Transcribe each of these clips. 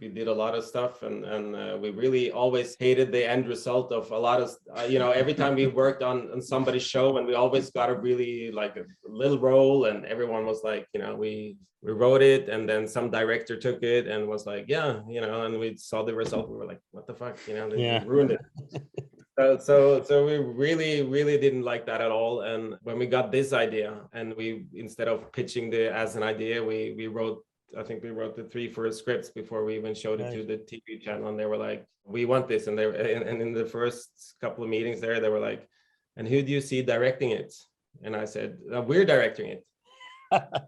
we did a lot of stuff, and we really always hated the end result of a lot of, every time we worked on somebody's show, and we always got a really like a little role, and everyone was like, we wrote it, and then some director took it and was like, and we saw the result. We were like, what the fuck, they ruined it. So we really didn't like that at all. And when we got this idea, and we, instead of pitching as an idea, we wrote, I think we wrote the 3 first scripts before we even showed it to the TV channel, and they were like, we want this. And and in the first couple of meetings there, they were like, and who do you see directing it? And I said, we're directing it.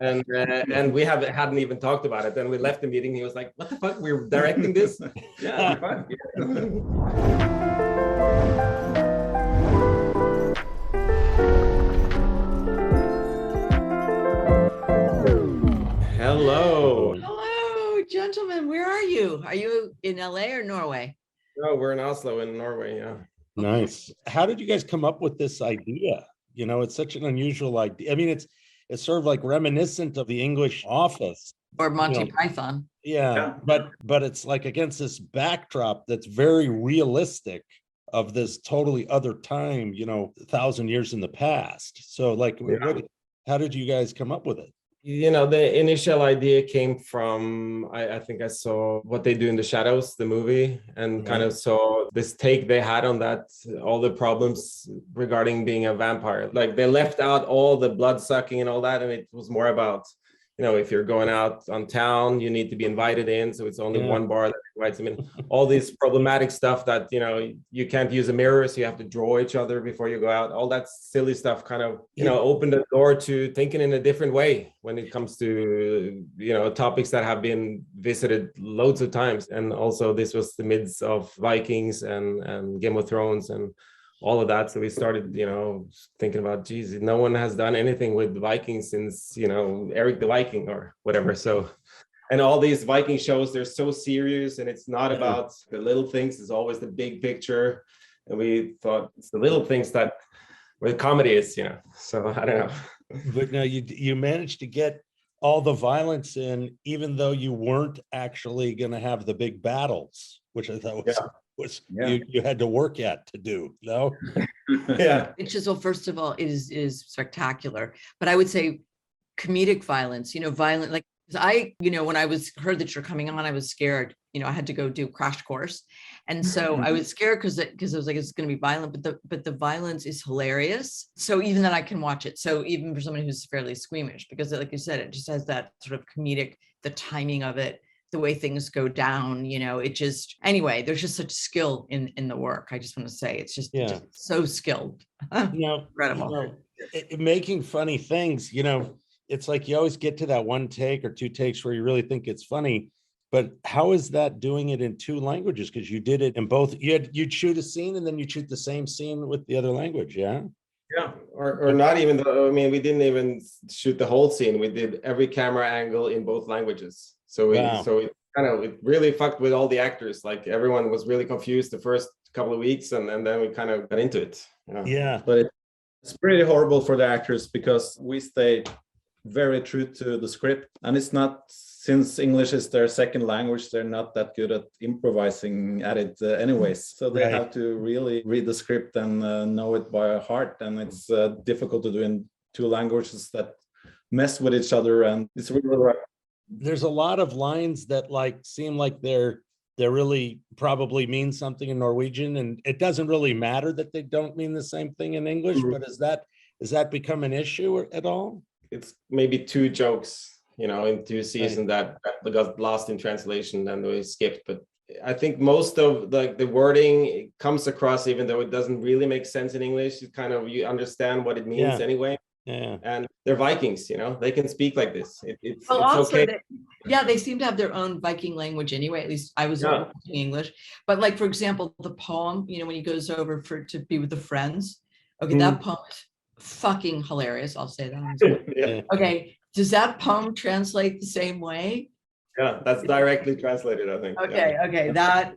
and we hadn't even talked about it. Then we left the meeting. He was like, what the fuck, we're directing this? Yeah, fine. Hello, gentlemen. Where are you? Are you in LA or Norway? No, we're in Oslo, in Norway. Yeah. Nice. How did you guys come up with this idea? It's such an unusual idea. I mean, it's sort of like reminiscent of the English Office or Monty Python. Yeah, but it's like against this backdrop that's very realistic of this totally other time, 1,000 years in the past. So like, how did you guys come up with it? The initial idea came from, I think I saw What They Do in the Shadows, the movie, and kind of saw this take they had on that, all the problems regarding being a vampire. Like they left out all the blood sucking and all that, and it was more about, if you're going out on town, you need to be invited in. So it's only one bar that invites them in. All these problematic stuff that, you can't use a mirror, so you have to draw each other before you go out. All that silly stuff kind of, opened the door to thinking in a different way when it comes to, topics that have been visited loads of times. And also this was the midst of Vikings and Game of Thrones and all of that. So we started, thinking about, geez, no one has done anything with Vikings since, Eric the Viking or whatever. So, and all these Viking shows, they're so serious, and it's not about the little things. It's always the big picture. And we thought it's the little things that where the comedy is, so I don't know. But now you managed to get all the violence in, even though you weren't actually going to have the big battles, which I thought was you had to work at to do, no? Yeah. It's just, well, first of all, it is spectacular, but I would say comedic violence, violent, like when I heard that you're coming on, I was scared, I had to go do a crash course. And so I was scared because I was like, it's going to be violent, but the violence is hilarious. So even that I can watch it. So even for someone who's fairly squeamish, because like you said, it just has that sort of comedic, the timing of it, the way things go down, it just, anyway, there's just such skill in the work. I just want to say, it's just so skilled. Incredible. Making funny things, it's like you always get to that one take or two takes where you really think it's funny, but how is that doing it in 2 languages? Because you did it in both. You'd shoot a scene and then you'd shoot the same scene with the other language. Yeah, or not even we didn't even shoot the whole scene. We did every camera angle in both languages. So it really fucked with all the actors. Like everyone was really confused the first couple of weeks, and then we kind of got into it. But it's pretty horrible for the actors because we stayed very true to the script, and it's not, since English is their second language, they're not that good at improvising at it anyways. So they have to really read the script and know it by heart, and it's difficult to do in 2 languages that mess with each other, and it's really there's a lot of lines that seem like they're really probably mean something in Norwegian, and it doesn't really matter that they don't mean the same thing in English. But is that become an issue at all? It's maybe 2 jokes, in 2 seasons that got lost in translation and we skipped. But I think most of the wording comes across, even though it doesn't really make sense in English. It kind of, you understand what it means anyway. Yeah, and they're Vikings, they can speak like this. It's also okay. They seem to have their own Viking language anyway. At least I was speaking English. But like, for example, the poem, when he goes over to be with the friends. Okay, that poem is fucking hilarious. I'll say that. Okay, does that poem translate the same way? Yeah, that's directly translated, I think. Okay, that.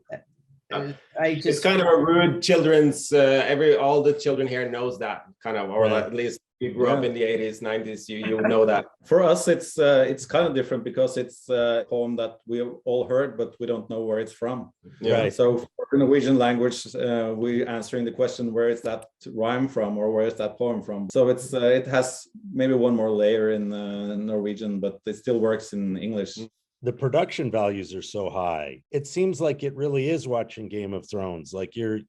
It's kind of a rude children's. All the children here knows that kind of, or at least you grew up in the 80s, 90s, you know that. For us, it's kind of different because it's a poem that we all heard, but we don't know where it's from. Yeah. Right. So for the Norwegian language, we're answering the question, where is that rhyme from, or where is that poem from? So it's it has maybe one more layer in Norwegian, but it still works in English. The production values are so high. It seems like it really is watching Game of Thrones. Like you're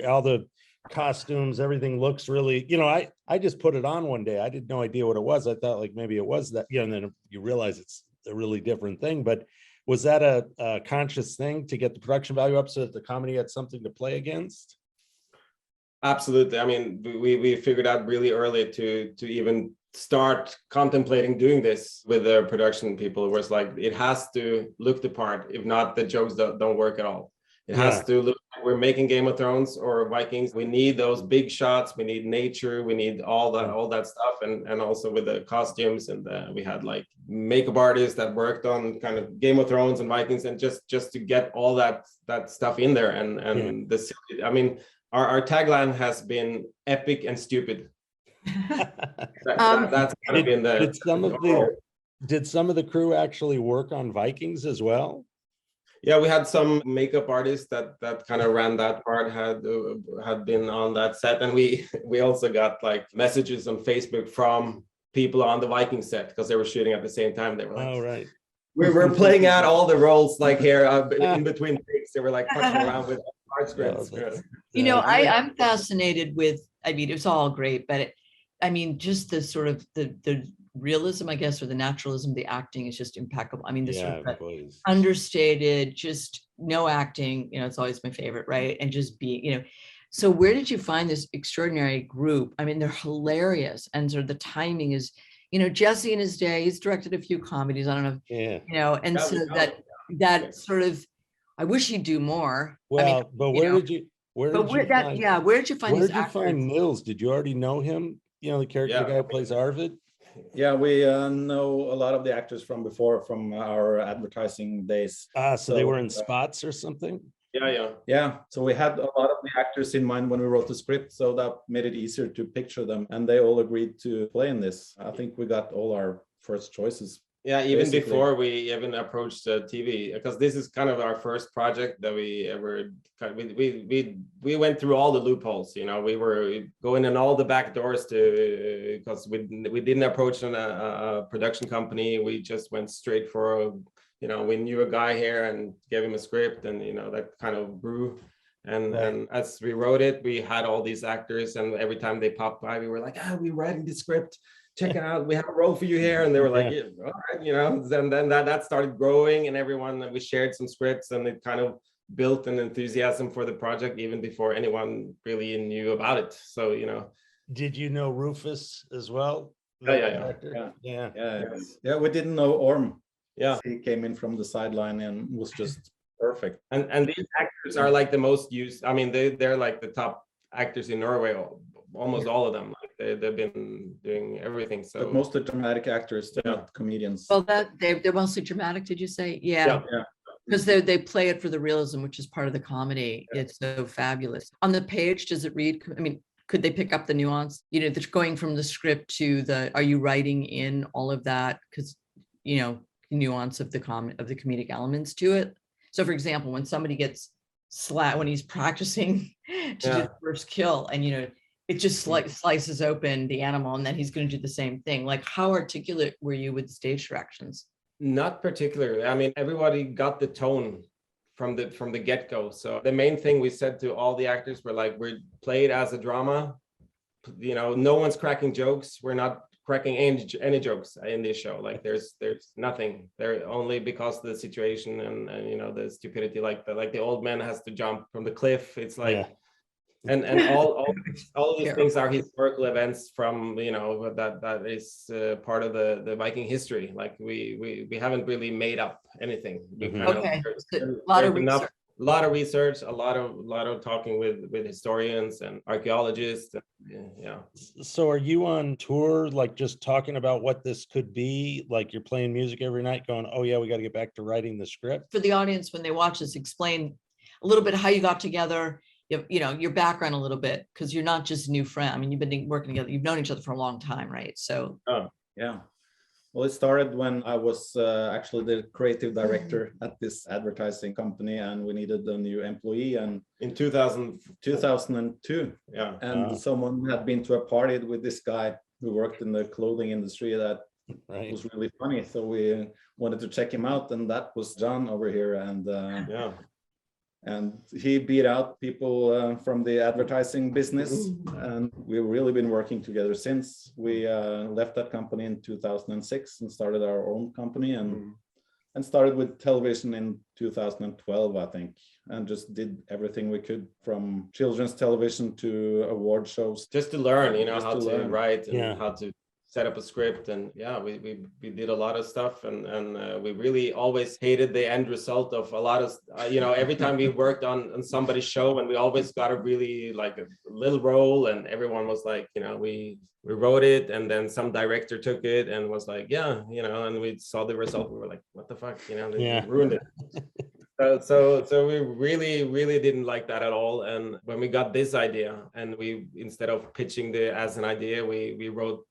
all the costumes, everything looks really, I just put it on one day. I did no idea what it was. I thought like maybe it was that, and then you realize it's a really different thing. But was that a conscious thing to get the production value up so that the comedy had something to play against? Absolutely. I mean, we figured out really early to even start contemplating doing this with the production people. It was like, it has to look the part. If not, the jokes don't work at all. It has to look like we're making Game of Thrones or Vikings. We need those big shots. We need nature. We need all that stuff. And also with the costumes, and we had like makeup artists that worked on kind of Game of Thrones and Vikings, and just to get all that stuff in there. And I mean, our tagline has been epic and stupid. That's kind of been the. Did some of the crew actually work on Vikings as well? Yeah, we had some makeup artists that kind of ran that part, had been on that set, and we also got like messages on Facebook from people on the Viking set because they were shooting at the same time. They were like, "Oh, right, we were playing out all the roles like here in between takes." They were like punching around with hard scripts. I'm fascinated with. I mean, it's all great, but just the sort of the realism, I guess, or the naturalism, the acting is just impeccable. I mean, this sort of understated, just no acting, it's always my favorite, right? And just be, so where did you find this extraordinary group? I mean, they're hilarious. And sort of the timing is, Jesse in his day, he's directed a few comedies. I don't know, and so that sort of, I wish he'd do more. Well, but where did you find Nils? Did you already know him? The character, the guy who plays Arvid? Yeah, we know a lot of the actors from before, from our advertising days. So they were in spots or something? Yeah. So we had a lot of the actors in mind when we wrote the script, so that made it easier to picture them. And they all agreed to play in this. I think we got all our first choices. Yeah, even before we even approached TV, because this is kind of our first project that we ever. We went through all the loopholes. We were going in all the back doors because we didn't approach a production company. We just went straight for we knew a guy here and gave him a script, and that kind of grew. And as we wrote it, we had all these actors, and every time they popped by, we were like, we're writing the script. Check it out, we have a role for you here. And they were like, all right, and then that started growing, and we shared some scripts, and it kind of built an enthusiasm for the project even before anyone really knew about it. So, Did you know Rufus as well? Yeah. We didn't know Orm. Yeah. He came in from the sideline and was just perfect. And these actors are like the most used. I mean, they're like the top actors in Norway. Almost all of them, like they've been doing everything. So, but mostly dramatic actors, they're not comedians. Well, they're mostly dramatic. Did you say? Yeah. Because they play it for the realism, which is part of the comedy. Yeah. It's so fabulous. On the page, does it read? I mean, could they pick up the nuance? That's going from the script to the. Are you writing in all of that? Because nuance of the comedic elements to it. So, for example, when somebody gets slapped when he's practicing to do the first kill, and it just slices open the animal, and then he's going to do the same thing. Like, how articulate were you with stage directions? Not particularly. I mean, everybody got the tone from the get-go. So the main thing we said to all the actors were like, we're played as a drama. No one's cracking jokes. We're not cracking any jokes in this show. Like there's nothing there, only because of the situation and the stupidity. Like the old man has to jump from the cliff. It's like. And all these things are historical events from that is part of the Viking history. Like we haven't really made up anything. Okay, a lot of research, a lot of talking with historians and archaeologists. So are you on tour, like just talking about what this could be? Like you're playing music every night, going, "Oh yeah, we got to get back to writing the script." For the audience, when they watch this, explain a little bit how you got together. your background a little bit, because you're not just a new friend. I mean, you've been working together, you've known each other for a long time, right? So Yeah. Well, it started when I was actually the creative director at this advertising company, and we needed a new employee. And in 2002, yeah, and someone had been to a party with this guy who worked in the clothing industry that was really funny. So we wanted to check him out, and that was John over here. And and he beat out people from the advertising business, and we've really been working together since. We left that company in 2006 and started our own company, and started with television in 2012, I think, and just did everything we could, from children's television to award shows, just to learn, how to write and how to set up a script. And we did a lot of stuff, and we really always hated the end result of a lot of every time we worked on somebody's show, and we always got a really like a little role, and everyone was like, we wrote it, and then some director took it and was like, and we saw the result, we were like, what the fuck, they ruined it. So we really didn't like that at all. And when we got this idea, and we, instead of pitching it as an idea, we wrote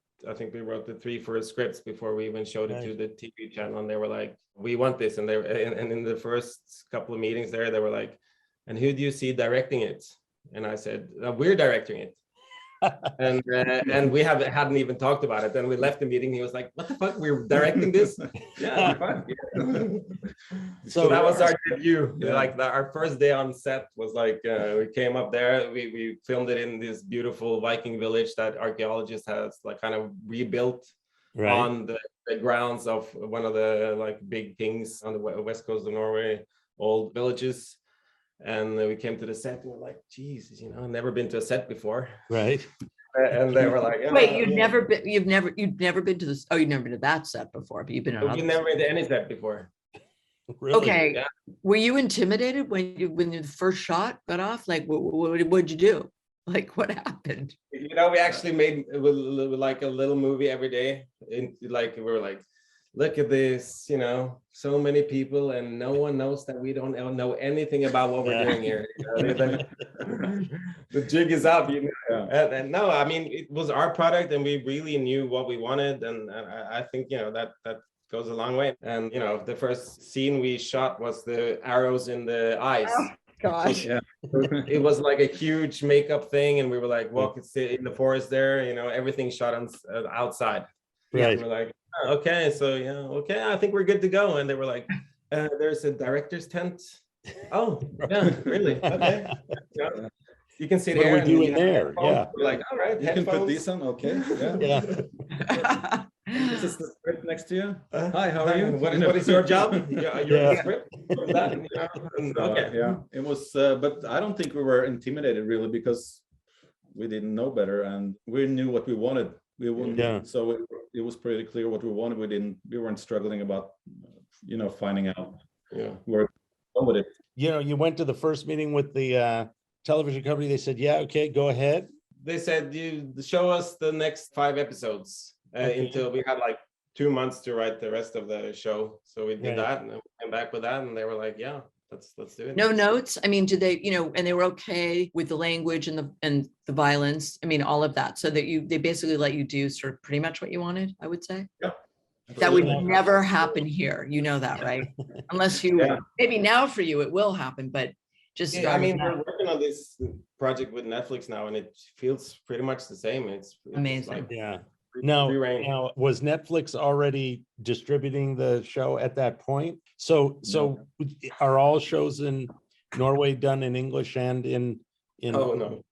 the 3 first scripts before we even showed it to the TV channel, and they were like, we want this. And and in the first couple of meetings there, they were like, and who do you see directing it? And I said, we're directing it. and we hadn't even talked about it. Then we left the meeting, he was like, what the fuck, we're directing this? So that was our debut. Like our first day on set was like, we came up there, we filmed it in this beautiful Viking village that archaeologists has like kind of rebuilt on the grounds of one of the like big kings on the west coast of Norway, old villages. And we came to the set, and we're like, geez, I've never been to a set before. Right. And they were like, wait, you've never been to this? Oh, you've never been to that set before, but you've been on. You've never been to any set before. Really? Okay. Yeah. Were you intimidated when the first shot got off? Like, what'd you do? Like, what happened? We actually made like a little movie every day. We were like, look at this, so many people, and no one knows that we don't know anything about what we're doing here. The jig is up, And no, I mean, it was our product, and we really knew what we wanted, and I think that goes a long way. And the first scene we shot was the arrows in the eyes. Oh, gosh. It was like a huge makeup thing, and we were like, walk in the forest there, everything shot on outside. Right. We're like, okay, so I think we're good to go. And they were like, there's a director's tent. Oh, yeah, really? Okay. You can sit what here. What are we doing there? Yeah. We're like, all right, you can put these on. Okay. Yeah. This is the script next to you. Hi, how are you? What is your job? You're the script. Okay. Yeah, it was, but I don't think we were intimidated really, because we didn't know better, and we knew what we wanted. We wouldn't, so it was pretty clear what we wanted. We weren't struggling about, finding out where to go with it. You went to the first meeting with the television company. They said, yeah, okay, go ahead. They said, you show us the next 5 episodes until we had like 2 months to write the rest of the show. So we did that, and we came back with that, and they were like, yeah, let's do it. No notes. I mean, did they, and they were okay with the language and the violence. I mean, all of that, so that they basically let you do sort of pretty much what you wanted, I would say. Yeah. That would never happen here. You know that, right? Unless you, maybe now for you, it will happen, but just. I mean, we're working on this project with Netflix now, and it feels pretty much the same. It's amazing. Like, Now, was Netflix already distributing the show at that point? So are all shows in Norway done in English and in? Oh no.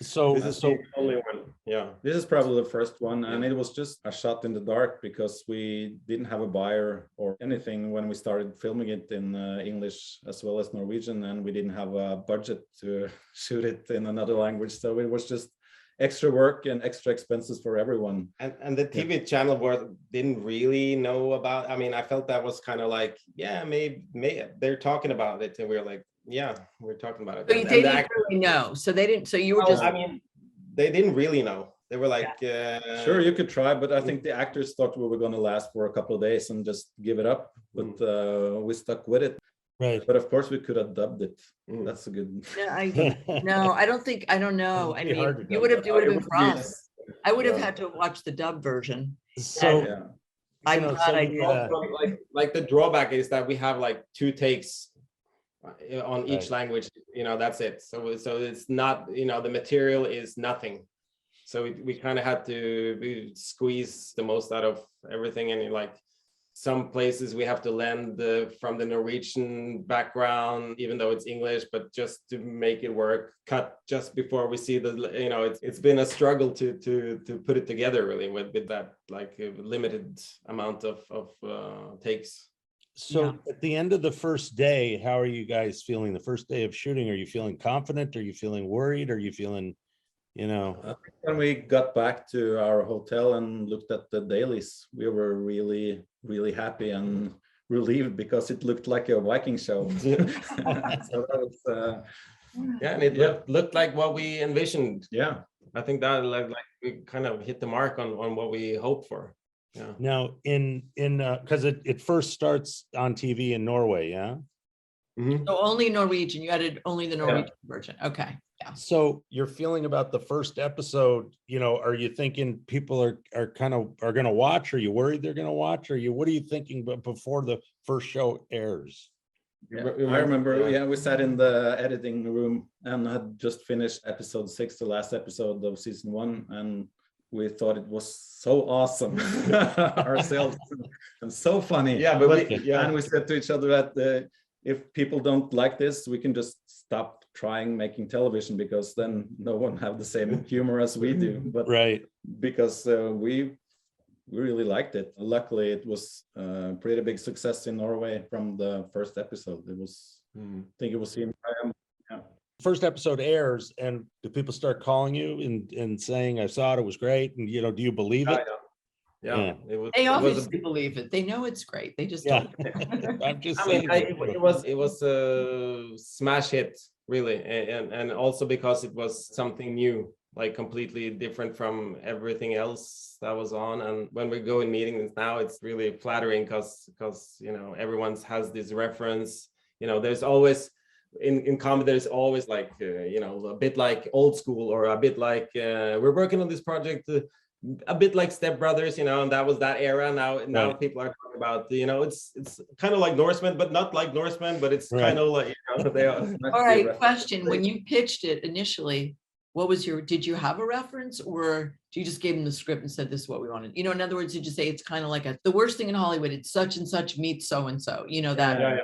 So this is the only one. Yeah. This is probably the first one, and it was just a shot in the dark because we didn't have a buyer or anything when we started filming it in English as well as Norwegian, and we didn't have a budget to shoot it in another language. So it was just extra work and extra expenses for everyone. And the TV channel didn't really know about. I mean, I felt that was kind of like, maybe they're talking about it, and we were like, yeah, we're talking about it. So they didn't really know. So they didn't. So you were just. I mean, they didn't really know. They were like, sure, you could try, but I think the actors thought we were going to last for a couple of days and just give it up. But we stuck with it. Right. But of course, we could have dubbed it. Mm. That's a good. No, I don't think, I don't know. I It'd be hard mean, to it dub would have that. been would for us. be- I would have yeah. had to watch the dub version. So, Yeah. I'm glad I the, did. like the drawback is that we have like 2 takes on each Right. language, that's it. So it's not, the material is nothing. So we kind of had to squeeze the most out of everything. And like some places we have to lend from the Norwegian background, even though it's English, but just to make it work, cut just before we see it's been a struggle to put it together really with that like limited amount of takes. so at the end of the first day, how are you guys feeling? The first day of shooting, are you feeling confident? Are you feeling worried? Are you feeling, When we got back to our hotel and looked at the dailies, we were really, really happy and relieved because it looked like a Viking show. So that was, And it looked like what we envisioned. yeah. I think that like we kind of hit the mark on what we hoped for. Yeah. now in because it first starts on TV in Norway, yeah? Mhm. So only Norwegian, you added only the Norwegian version. Okay. Yeah. So your feeling about the first episode, are you thinking people are going to watch? Are you worried they're going to watch? What are you thinking before the first show airs? Yeah, I remember, we sat in the editing room and had just finished episode 6, the last episode of season 1, and we thought it was so awesome ourselves and so funny. Yeah, And we said to each other that if people don't like this, we can just stop trying making television because then no one have the same humor as we do. But Right. because we really liked it. Luckily, it was a pretty big success in Norway from the first episode. It was, I think it was in. First episode airs, and do people start calling you and saying, "I saw it was great," and do you believe it? Yeah. They obviously believe it. They know it's great. They just don't. I'm just I saying. mean, it was a smash hit, really, and also because it was something new, like completely different from everything else that was on. And when we go in meetings now, it's really flattering because everyone has this reference. There's always in comedy, there's always like a bit like Old School, or a bit like we're working on this project. A bit like Step Brothers, and that was that era. Now Right. people are talking about, it's kind of like Norsemen, but not like Norsemen, but it's Right. kind of like, they are. All right, question. When you pitched it initially, did you have a reference, or you just gave them the script and said, this is what we wanted? In other words, did you say it's kind of like the worst thing in Hollywood, it's such and such meets so-and-so, that.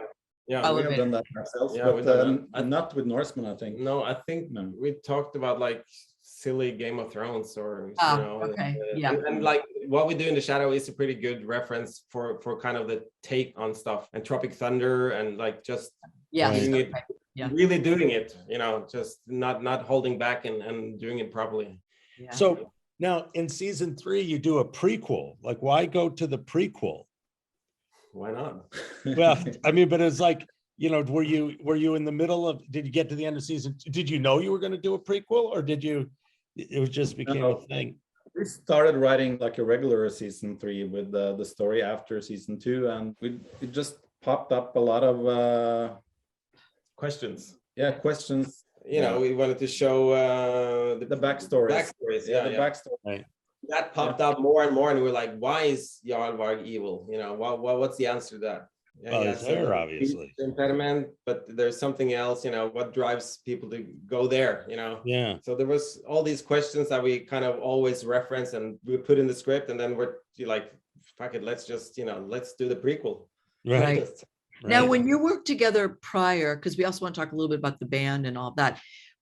Yeah, we have done that ourselves, Yeah, we've done that. not with Norsemen, I think. No, I think we talked about like silly Game of Thrones, or okay, yeah. and like what we do in the shadow is a pretty good reference for kind of the take on stuff, and Tropic Thunder, and like just doing it, really doing it, just not holding back and doing it properly. Yeah. So now in season 3, you do a prequel. Like, why go to the prequel? Why not? Well, I mean, but it's like, were you in the middle of? Did you get to the end of season 2? Did you know you were going to do a prequel, or did you? It was just became a thing. We started writing like a regular season 3 with the story after season 2, and it just popped up a lot of questions. Yeah, questions. We wanted to show the backstories. The backstory. Right. That popped up more and more, and we were like, why is Jarl Varg evil? What's the answer to that? His hair, obviously. Impediment, but there's something else, what drives people to go there, Yeah. So there was all these questions that we kind of always reference and we put in the script, and then we're like, fuck it, let's just, let's do the prequel. Right. Now, when you worked together prior, because we also want to talk a little bit about the band and all that,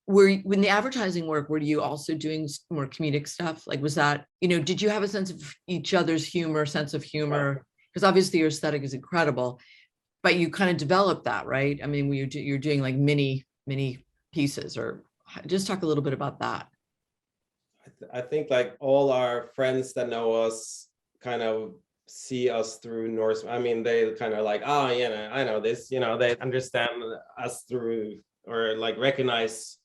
when the advertising work, were you also doing more comedic stuff? Like, was that, did you have a sense of each other's sense of humor? Because obviously your aesthetic is incredible, but you kind of developed that, right? I mean, you're doing like mini pieces, or just talk a little bit about that. I think like all our friends that know us kind of see us through Norse. I mean, they kind of like, I know this, they understand us through, or like recognize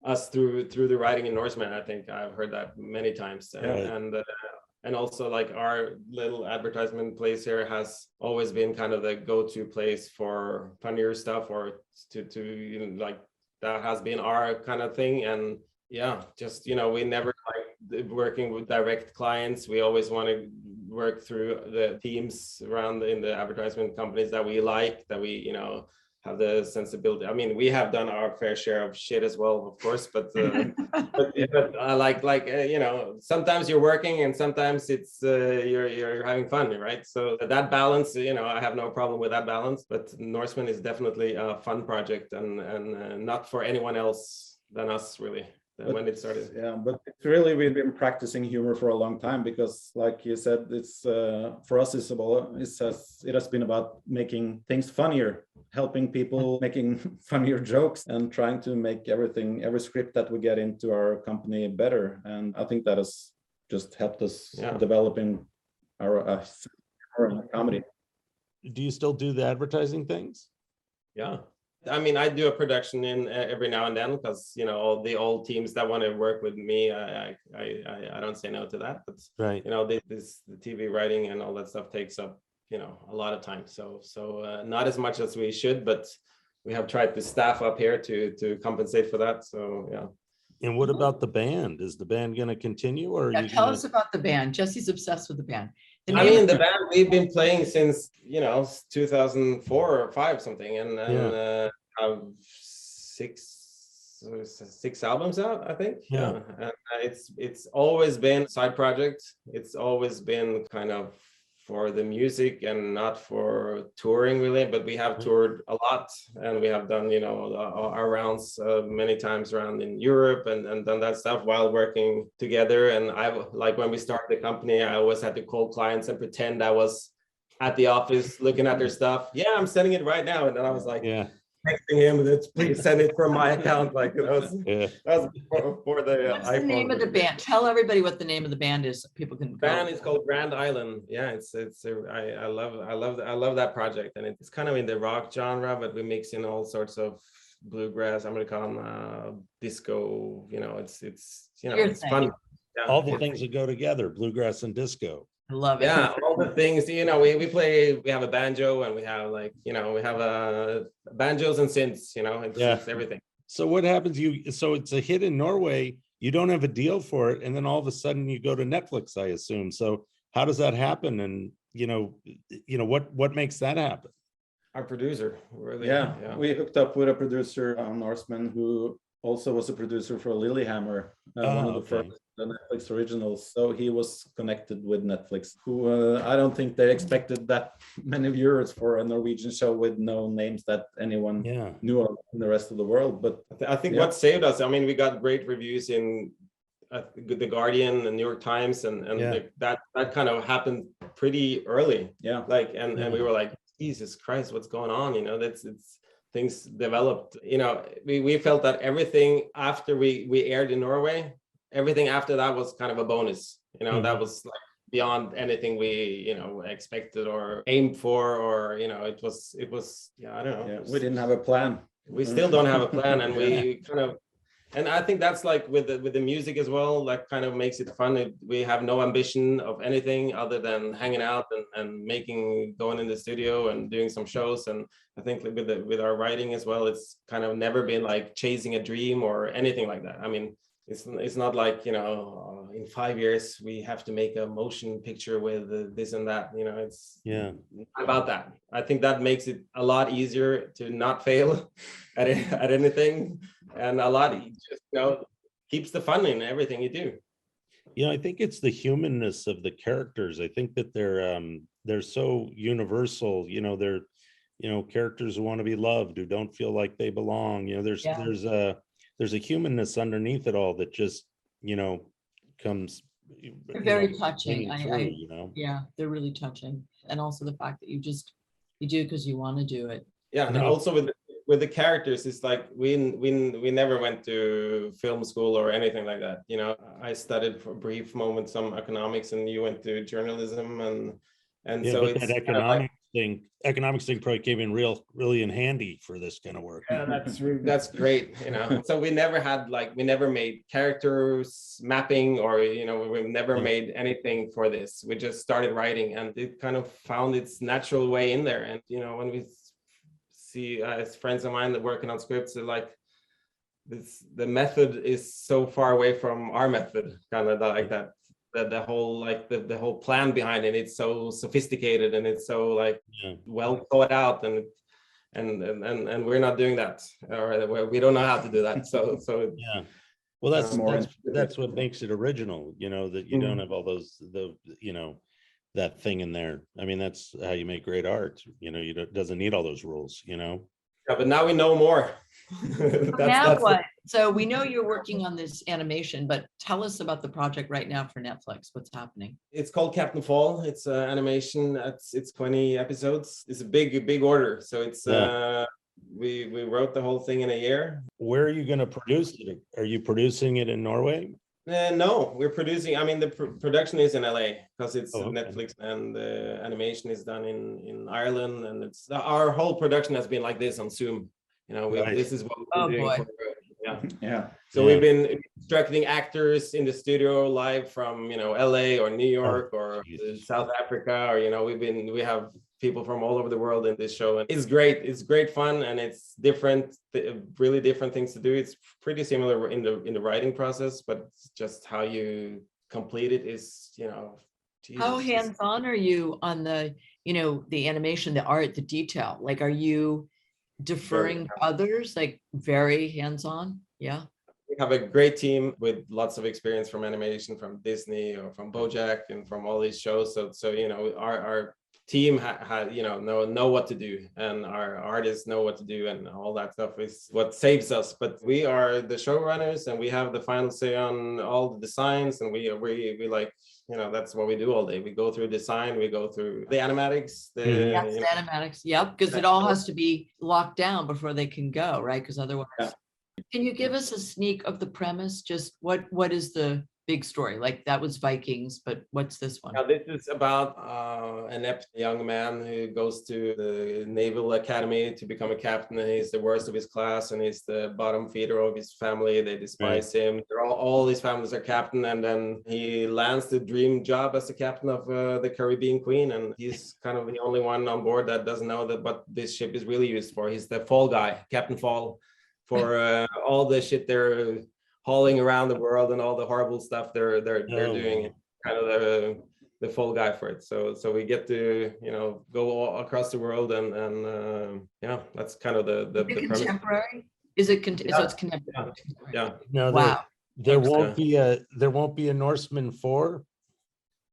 us through the writing in Norsemen. I think I've heard that many times. And also like our little advertisement place here has always been kind of the go-to place for funnier stuff, or to you know, like that has been our kind of thing. And yeah, just, you know, we never like working with direct clients. We always want to work through the teams around in the advertisement companies that we like, that we, you know, have the sensibility. I mean, we have done our fair share of shit as well, of course, but I like you know, sometimes you're working and sometimes it's you're having fun, right? So that balance, you know, I have no problem with that balance. But Norsemen is definitely a fun project, and not for anyone else than us, really. When it started. Yeah, but it's really, we've been practicing humor for a long time, because like you said, it's for us, it has been about making things funnier, helping people, making funnier jokes, and trying to make every script that we get into our company better. And I think that has just helped us developing our comedy. Do you still do the advertising things? Yeah. I mean, I do a production in every now and then, because, you know, all the old teams that want to work with me, I don't say no to that. But right, you know, the TV writing and all that stuff takes up, you know, a lot of time. So not as much as we should, but we have tried to staff up here to compensate for that. So yeah. And what about the band? Is the band going to continue, or Tell us about the band. Jesse's obsessed with the band. I mean, the band, we've been playing since, you know, 2004 or 5 something, and have 6 albums out, I think. Yeah. And it's always been a side project. It's always been kind of for the music and not for touring, really. But we have toured a lot, and we have done, you know, our rounds many times around in Europe, and done that stuff while working together. And like when we started the company, I always had to call clients and pretend I was at the office looking at their stuff. Yeah, I'm sending it right now. And then I was like, texting him that please send it from my account. Like that was before the What's iPhone. The name of the band? Tell everybody what the name of the band is, so people can. Band is called Grand Island. Yeah, I love that project, and it's kind of in the rock genre, but we mix in all sorts of bluegrass, Americana, disco. You know, it's you know, it's fun. Yeah. All the things that go together, bluegrass and disco. I love it. Yeah, all the things, you know, we have a banjo, and we have, like, you know, we have banjos and synths, you know, it's everything. So what happens, so it's a hit in Norway, you don't have a deal for it, and then all of a sudden you go to Netflix, I assume. So how does that happen? And you know what makes that happen? Our producer, really. Yeah, we hooked up with a producer on Norsemen who also was a producer for Lilyhammer, one of the first Netflix originals. So he was connected with Netflix, who I don't think they expected that many viewers for a Norwegian show with no names that anyone knew of in the rest of the world. But I think what saved us, I mean, we got great reviews in The Guardian and New York Times, and that kind of happened pretty early. Yeah, like and we were like, Jesus Christ, what's going on? You know, it's things developed. You know, we felt that everything after we aired in Norway, everything after that was kind of a bonus. You know, that was like beyond anything we, you know, expected or aimed for, or, you know, it was I don't know. Yeah, we didn't have a plan. We still don't have a plan, and we kind of. And I think that's like with the music as well, like kind of makes it fun. We have no ambition of anything other than hanging out and going in the studio and doing some shows. And I think with our writing as well, it's kind of never been like chasing a dream or anything like that. I mean, it's not like, you know, in 5 years we have to make a motion picture with this and that. You know, it's about that. I think that makes it a lot easier to not fail at anything, and a lot, just, you know, keeps the fun in everything you do. You know, I think it's the humanness of the characters. I think that they're so universal. You know, they're, you know, characters who want to be loved, who don't feel like they belong. You know, there's a humanness underneath it all that just, you know, comes. They're very touching. You know, yeah, they're really touching, and also the fact that you do because you want to do it. Yeah, and also with the characters, it's like we never went to film school or anything like that. You know, I studied for a brief moment some economics, and you went to journalism, and so it's that economics economics thing probably came in really in handy for this kind of work. Yeah, that's great. So we never made characters mapping, or we've never made anything for this. We just started writing, and it kind of found its natural way in there. And when we see as friends of mine that working on scripts, they're like, the method is so far away from our method, kind of like that. The whole the whole plan behind it, it's so sophisticated and it's so well thought out, and we're not doing that, or we don't know how to do that. So yeah. Well, that's what makes it original, that you don't have all those that thing in there. I mean, that's how you make great art. It doesn't need all those rules. Yeah, but now we know more. Now what? So we know you're working on this animation, but tell us about the project right now for Netflix. What's happening? It's called Captain Fall. It's an animation. It's 20 episodes. It's a big order. So it's we wrote the whole thing in a year. Where are you going to produce it? Are you producing it in Norway? No, we're producing. I mean, the production is in LA because it's Netflix, and the animation is done in Ireland, and it's our whole production has been like this on Zoom. This is what we're doing. So we've been instructing actors in the studio live from LA or New York or South Africa, or we have people from all over the world in this show, and it's great fun, and it's different, really different things to do. It's pretty similar in the writing process, but just how you complete it is How hands-on are you on the the animation, the art, the detail? Like, are you deferring to others, like very hands-on? Yeah. We have a great team with lots of experience from animation, from Disney or from BoJack and from all these shows. So our team know what to do, and our artists know what to do, and all that stuff is what saves us. But we are the showrunners, and we have the final say on all the designs, and we like that's what we do all day. We go through design, we go through the animatics. The animatics, yep, because it all has to be locked down before they can go, right? Because otherwise. Yeah. Can you give us a sneak of the premise? Just what is the big story? Like, that was Vikings, but what's this one? Now, this is about an inept young man who goes to the Naval Academy to become a captain, and he's the worst of his class, and he's the bottom feeder of his family. They despise him. All his families are captain, and then he lands the dream job as the captain of the Caribbean Queen, and he's kind of the only one on board that doesn't know that what this ship is really used for. He's the fall guy, Captain Fall, for all the shit they're hauling around the world and all the horrible stuff they're doing. Kind of the fall guy for it. So we get to go all across the world, and that's kind of the contemporary premise. Is it so it's contemporary? Yeah. No, wow. There won't be a Norsemen 4.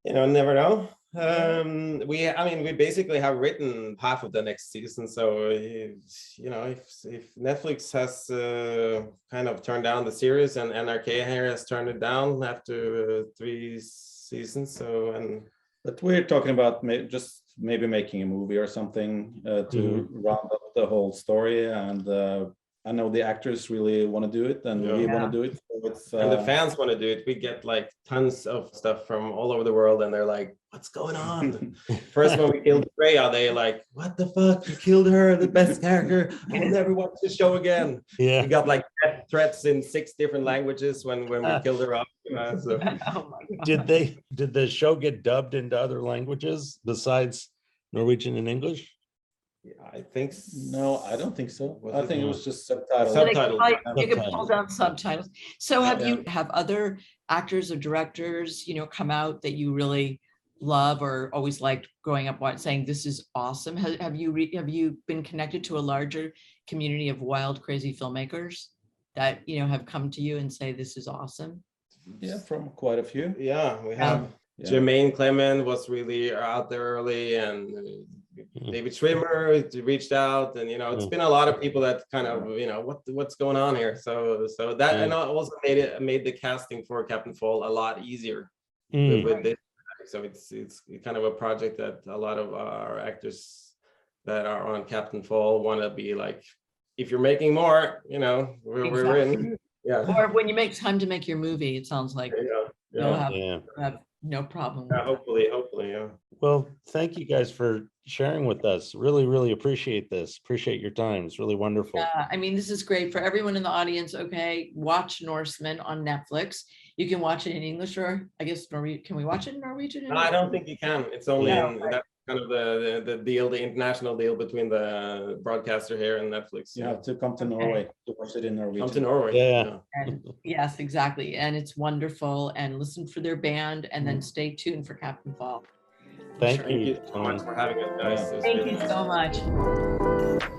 Never know. We basically have written half of the next season. So if Netflix has kind of turned down the series, and NRK here has turned it down after 3 seasons. But we're talking about maybe making a movie or something to round up the whole story, and I know the actors really want to do it, and we want to do it. So and the fans want to do it. We get like tons of stuff from all over the world, and they're like, "What's going on?" First, when we killed Freya, they like, "What the fuck? You killed her, the best character. I will never watch this show again." Yeah, we got like death threats in 6 different languages when we killed her off. So. Oh my God. Did the show get dubbed into other languages besides Norwegian and English? I think no, I don't think so. I think it was just subtitles. You can pull down subtitles. So have other actors or directors, come out that you really love or always liked growing up saying this is awesome? Have you been connected to a larger community of wild, crazy filmmakers that have come to you and say this is awesome? Yeah, from quite a few. Yeah, we have. Jermaine Clement was really out there early, and David Schwimmer reached out, and it's been a lot of people that kind of what's going on here. So that and also made the casting for Captain Fall a lot easier with this. So it's kind of a project that a lot of our actors that are on Captain Fall want to be like, if you're making more, we're in. Yeah. Or when you make time to make your movie, it sounds like you'll have no problem. Yeah, hopefully, yeah. Well, thank you guys for sharing with us. Really, really appreciate this. Appreciate your time. It's really wonderful. I mean, this is great for everyone in the audience. Okay, watch Norsemen on Netflix. You can watch it in English, or I guess Norwegian. Can we watch it in Norwegian? No, I don't think you can. It's only Yeah. that's kind of the deal, the international deal between the broadcaster here and Netflix. You have to come to Norway to watch it in Norwegian. Come to Norway. Yeah. And yes, exactly. And it's wonderful. And listen for their band, and then stay tuned for Captain Fall. Thank Thank you. you so much for having us, guys. It was Thank really you nice. so much.